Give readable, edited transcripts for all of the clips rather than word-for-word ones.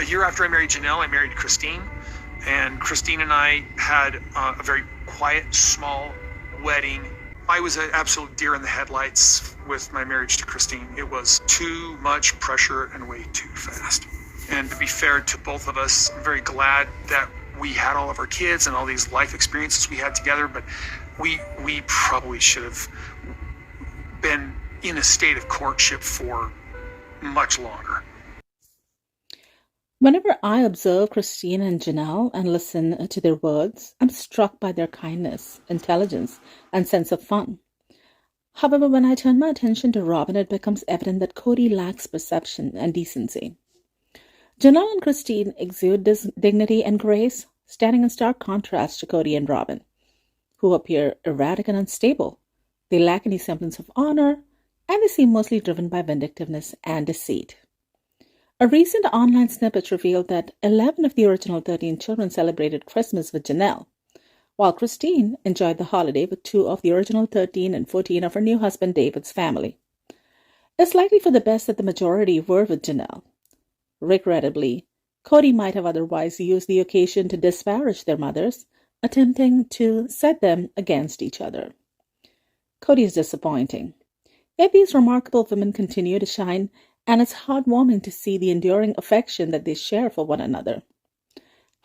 A year after I married Janelle, I married Christine. And Christine and I had a very quiet, small wedding. I was an absolute deer in the headlights with my marriage to Christine. It was too much pressure and way too fast. And to be fair to both of us, I'm very glad that we had all of our kids and all these life experiences we had together, but we probably should have been in a state of courtship for much longer. Whenever I observe Christine and Janelle and listen to their words, I'm struck by their kindness, intelligence, and sense of fun. However, when I turn my attention to Robyn, it becomes evident that Kody lacks perception and decency. Janelle and Christine exude dignity and grace, standing in stark contrast to Kody and Robyn, who appear erratic and unstable. They lack any semblance of honor, and they seem mostly driven by vindictiveness and deceit. A recent online snippet revealed that 11 of the original 13 children celebrated Christmas with Janelle, while Christine enjoyed the holiday with 2 of the original 13 and 14 of her new husband David's family. It's likely for the best that the majority were with Janelle. Regrettably, Kody might have otherwise used the occasion to disparage their mothers, attempting to set them against each other. Kody is disappointing. Yet these remarkable women continue to shine, and it's heartwarming to see the enduring affection that they share for one another.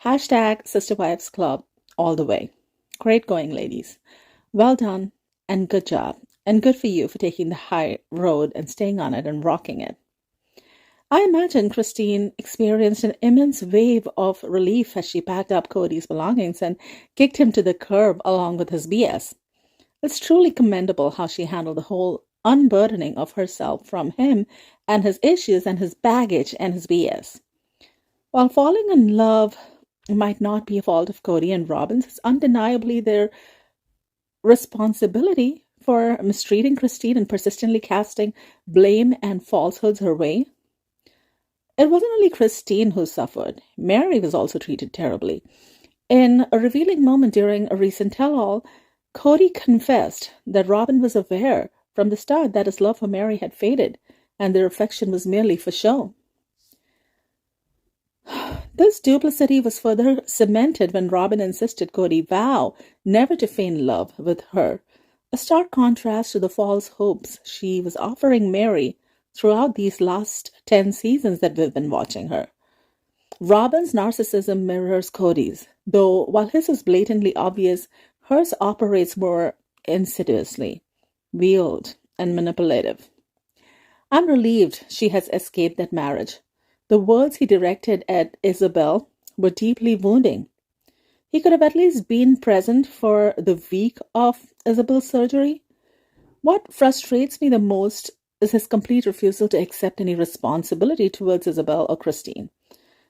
Hashtag Sister Wives Club all the way. Great going, ladies. Well done and good job. And good for you for taking the high road and staying on it and rocking it. I imagine Christine experienced an immense wave of relief as she packed up Kody's belongings and kicked him to the curb along with his BS. It's truly commendable how she handled the whole unburdening of herself from him and his issues and his baggage and his BS. While falling in love might not be a fault of Kody and Robyn's, it's undeniably their responsibility for mistreating Christine and persistently casting blame and falsehoods her way. It wasn't only Christine who suffered. Mary was also treated terribly. In a revealing moment during a recent tell-all, Kody confessed that Robyn was aware from the start that his love for Mary had faded and their affection was merely for show. This duplicity was further cemented when Robyn insisted Kody vow never to feign love with her, a stark contrast to the false hopes she was offering Mary throughout these last 10 seasons that we've been watching her. Robyn's narcissism mirrors Kody's, though while his is blatantly obvious, hers operates more insidiously, veiled, and manipulative. I'm relieved she has escaped that marriage. The words he directed at Isabel were deeply wounding. He could have at least been present for the week of Isabel's surgery. What frustrates me the most is his complete refusal to accept any responsibility towards Isabel or Christine.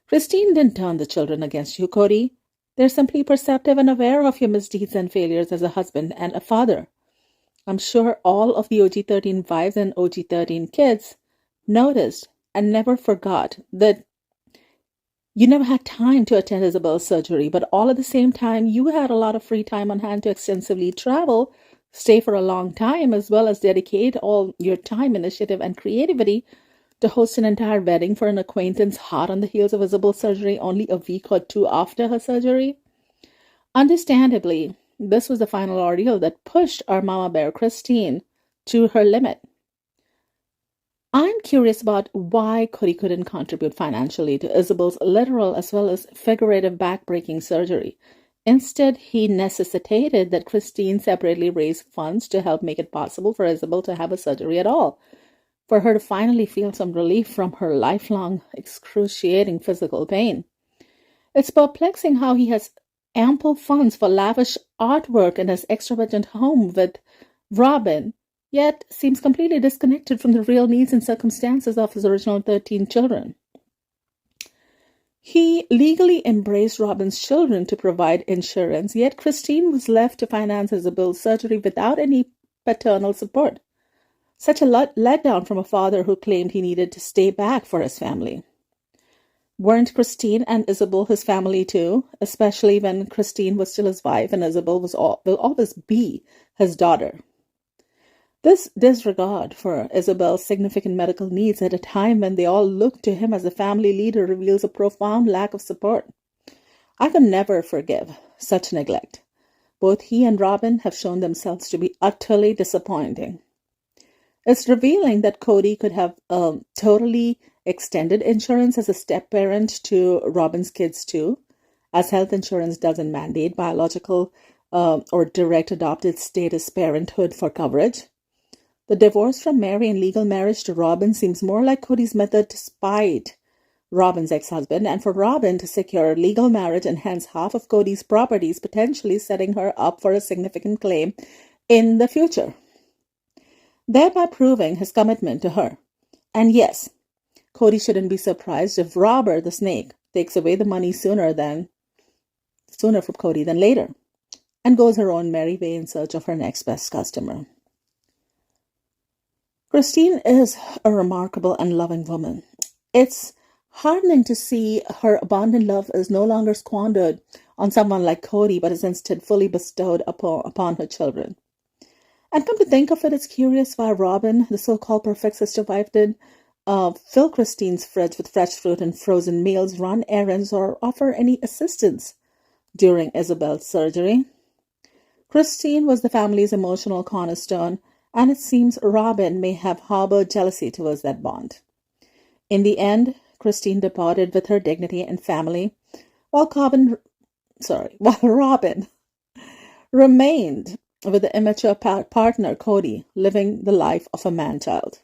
Christine didn't turn the children against you, Kody. They're simply perceptive and aware of your misdeeds and failures as a husband and a father. I'm sure all of the OG-13 wives and OG-13 kids noticed and never forgot that you never had time to attend Isabel's surgery, but all at the same time, you had a lot of free time on hand to extensively travel, stay for a long time, as well as dedicate all your time, initiative, and creativity to host an entire wedding for an acquaintance hot on the heels of Isabel's surgery only a week or 2 after her surgery. Understandably, this was the final ordeal that pushed our mama bear Christine to her limit. I'm curious about why Kody couldn't contribute financially to Isabel's literal as well as figurative backbreaking surgery. Instead, he necessitated that Christine separately raise funds to help make it possible for Isabel to have a surgery at all, for her to finally feel some relief from her lifelong, excruciating physical pain. It's perplexing how he has ample funds for lavish artwork in his extravagant home with Robyn, yet seems completely disconnected from the real needs and circumstances of his original 13 children. He legally embraced Robyn's children to provide insurance, yet Christine was left to finance Isabel's surgery without any paternal support. Such a letdown from a father who claimed he needed to stay back for his family. Weren't Christine and Isabel his family too, especially when Christine was still his wife and Isabel will always be his daughter? This disregard for Isabel's significant medical needs at a time when they all look to him as a family leader reveals a profound lack of support. I can never forgive such neglect. Both he and Robyn have shown themselves to be utterly disappointing. It's revealing that Kody could have totally extended insurance as a step parent to Robyn's kids too, as health insurance doesn't mandate biological or direct adopted status parenthood for coverage. The divorce from Mary and legal marriage to Robyn seems more like Kody's method to spite Robyn's ex-husband and for Robyn to secure legal marriage and hence half of Kody's properties, potentially setting her up for a significant claim in the future, thereby proving his commitment to her. And yes, Kody shouldn't be surprised if Robber the snake takes away the money sooner from Kody than later and goes her own merry way in search of her next best customer. Christine is a remarkable and loving woman. It's heartening to see her abundant love is no longer squandered on someone like Kody, but is instead fully bestowed upon her children. And come to think of it, it's curious why Robyn, the so-called perfect sister wife, did fill Christine's fridge with fresh fruit and frozen meals, run errands, or offer any assistance during Isabel's surgery. Christine was the family's emotional cornerstone, and it seems Robyn may have harbored jealousy towards that bond. In the end, Christine departed with her dignity and family, while Robyn remained with the immature partner Kody, living the life of a man-child.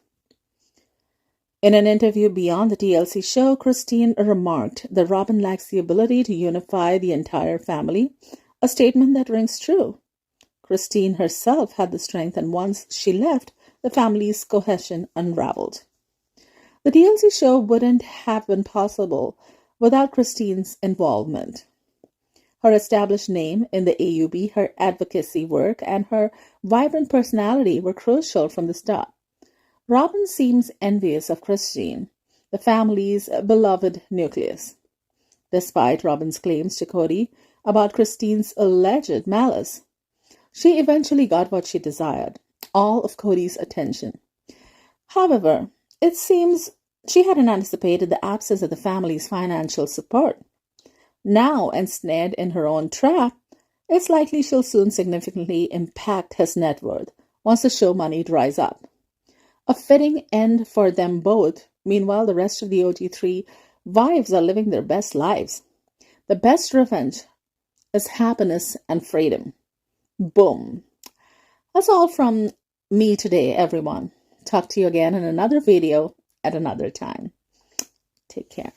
In an interview beyond the TLC show, Christine remarked that Robyn lacks the ability to unify the entire family, a statement that rings true. Christine herself had the strength, and once she left, the family's cohesion unraveled. The TLC show wouldn't have been possible without Christine's involvement. Her established name in the AUB, her advocacy work, and her vibrant personality were crucial from the start. Robyn seems envious of Christine, the family's beloved nucleus. Despite Robyn's claims to Kody about Christine's alleged malice, she eventually got what she desired, all of Kody's attention. However, it seems she hadn't anticipated the absence of the family's financial support. Now ensnared in her own trap, it's likely she'll soon significantly impact his net worth once the show money dries up. A fitting end for them both. Meanwhile, the rest of the OG3 wives are living their best lives. The best revenge is happiness and freedom. Boom. That's all from me today, everyone. Talk to you again in another video at another time. Take care.